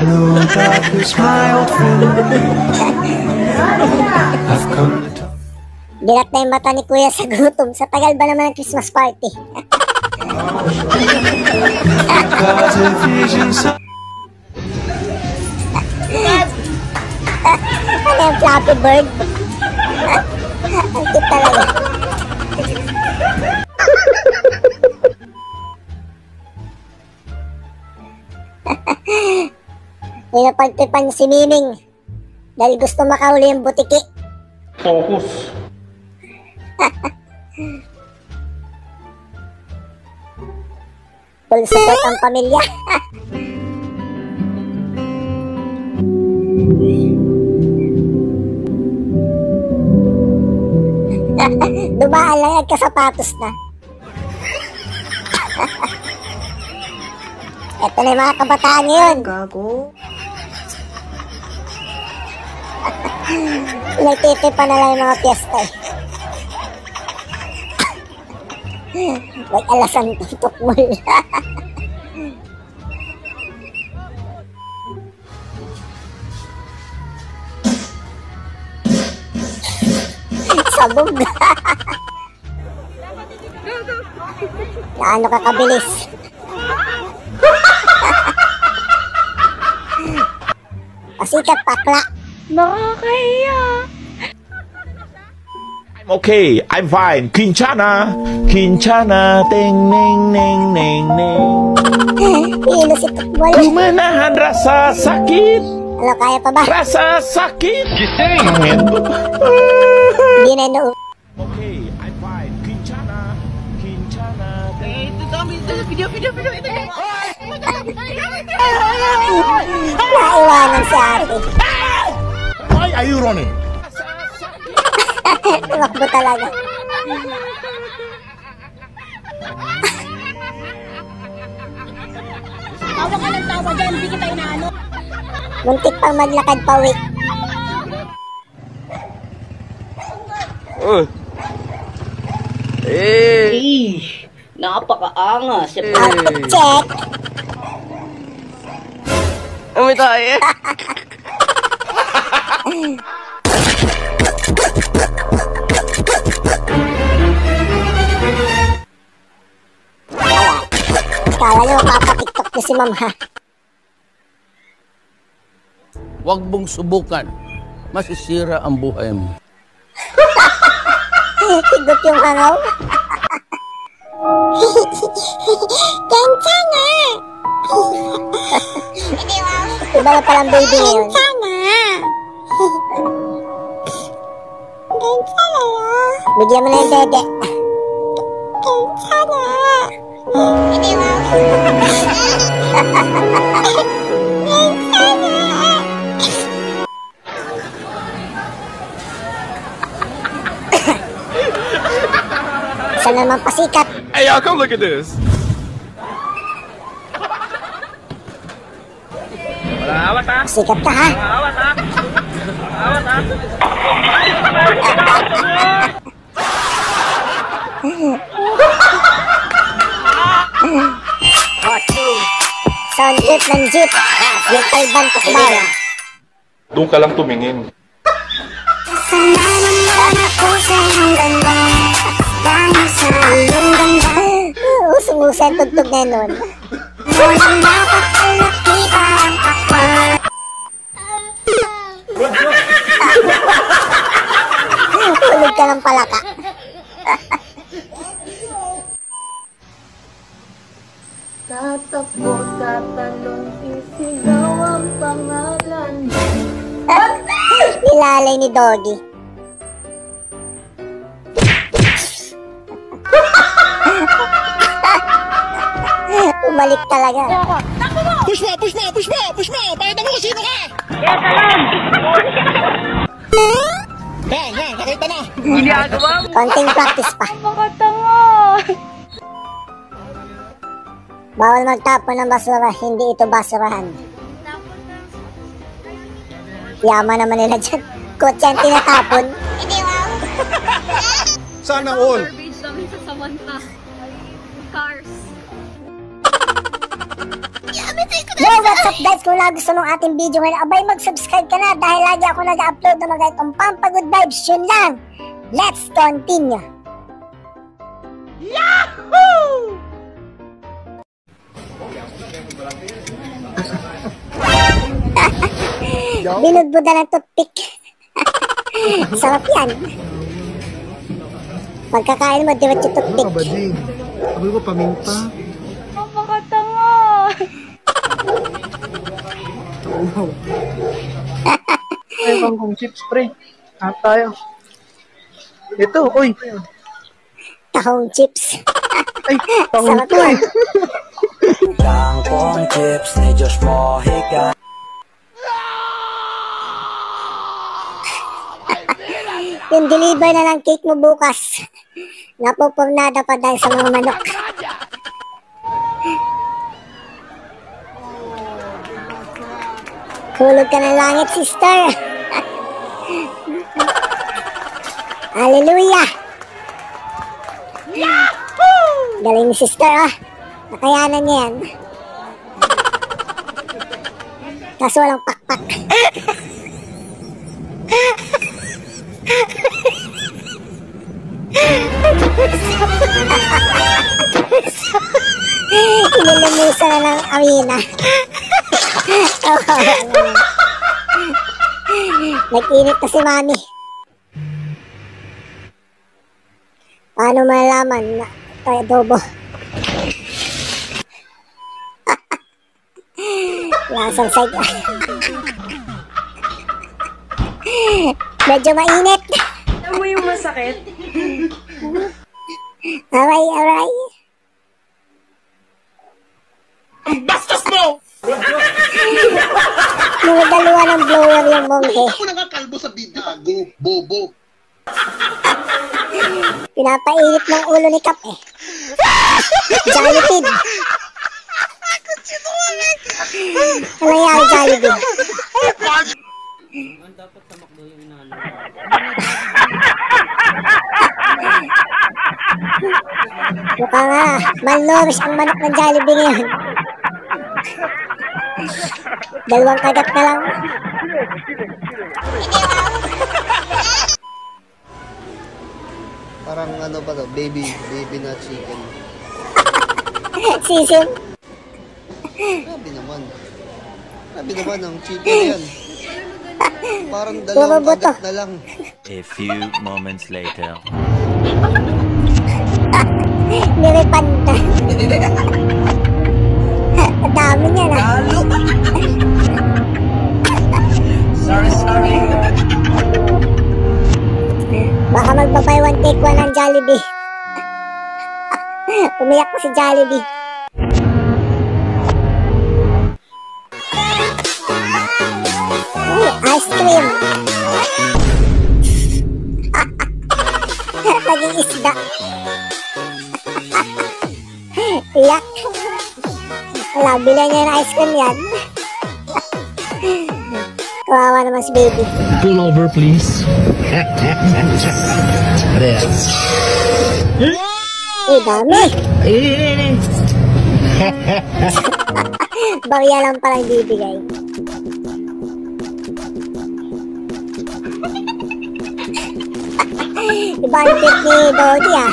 No darkness, my old friend. I've come to talk. Dilat na yung mata ni Kuya sa gutom. Sa tagal ba naman ng Christmas party? Got a vision so Ano yung Flappy Bird? Ang cute talaga. Pinapagtipan si Miming dahil gusto makahuli yung butiki. Focus. Full support ang pamilya. Dumaan lang at kasapatos na. Ito na yung mga kabataan ngayon. Gago. Nagtitipan na lang yung mga piyesta eh. Nag-alasan tutok mo. Sabog. Gaano ka kabilis? Pasikat pakla. Nakakahiya. I'm okay. I'm fine. Quinchana. Quinchana. Ting, ning, ning, ning, ning. Hilo si Tukbol. Menahan rasa sakit. Ano, kaya pa ba? Rasa sakit. Gising. Hindi na ino. Okay, I'm fine. Quinchana. Quinchana. Naiwanan si ate. Why are you running? Tumakbo talaga. Tawa ka ng tawa dyan, hindi kita inaano. Muntik pang maglakad pa uwi. Napakaangas. Output check. Umi tayo. Kala nyo mapapatiktok niyo si Ma'am ha. Huwag mong subukan. Masisira ang buhay mo. Higot yung hangaw. Gantsa na. Iba na palang baby ngayon. Gantsa na. Gantsa na. Bigyan mo na yung dede. Gantsa na. Saan naman pasikat? Hey, y'all, come look at this. Pasikat ka ha? Sound trip ng jeep. Yung Alban Tukbal. Doon ka lang tumingin. Usong-usong tugtog na nun. Hulog ka ng palaka. Tatakbo, tatalon, isigaw ang pangalan. Nilalay ni Doggy. Umalik talaga. Push mo! Push mo! Push mo! Push mo! Pakita mo kung sino ka! Yan! Nakita na! Konting practice pa. Makatanga. Bawal magtapon ng basura, hindi ito basurahan. Yaman naman nila dyan. Kotse ang tinatapon. Sana all! Garbage namin sa Samantha. Cars. Yo, what's up guys? Kung gusto mong ating video ngayon, abay mag-subscribe ka na dahil lagi ako nag-upload ng mga itong pampagood vibes. Yun lang. Let's continue. Yahoo! Binudbuda ng toothpick. Sarap yan. Pagkakain mo, diretso toothpick. Ano ba, Jing? Sabi ko, paminta. Napakatanga. Wow. Ay, bangkong chips, pre. Hanap tayo. Ito, oy. Tahong chips. Ay, tahong Sarap to yan. eh. Kangkong chips ni Josh Mojica. Yung deliver na ng cake mo bukas. Napupurnada pa dahil sa mga manok. Hulog ka ng langit, sister. Hallelujah. Galing ni sister, ah. Nakayanan niya yan. Kaso walang pakpak. Inilumusa na ng Amina. Nag-init na si Mami. Paano malalaman na ito ay adobo? Lasang side. Medyo mainit. Alam mo yung masakit? Aray, aray. Bastos mo! Nagdalawa ng blower yung monghe. Ako nakakalbo sa bidago, bobo. Pinapainit ng ulo ni Kap eh. Jollibee. Ano nangyari, Jollibee? Mukha nga, malnourished ang manok ng Jollibee ngayon. Dalawang kagat na lang. Parang ano ba to? Baby na chicken. Sisim. Grabe naman. Grabe naman ang chicken yan. Parang Puro dalawang buto. kagat na lang. A few moments later. Niripan na. Ang dami niya na. Sorry. Baka magbabay one take one ng Jollibee. Umiyak ko si Jollibee. Uy, ice cream. Naging isda. Iyak. Wala, bilan niya ng ice cream yan. Kawawa naman si baby. Pull over, please. Uy, dami. Barya lang palang bibigay. Iba ang tip ni Dodi, ah.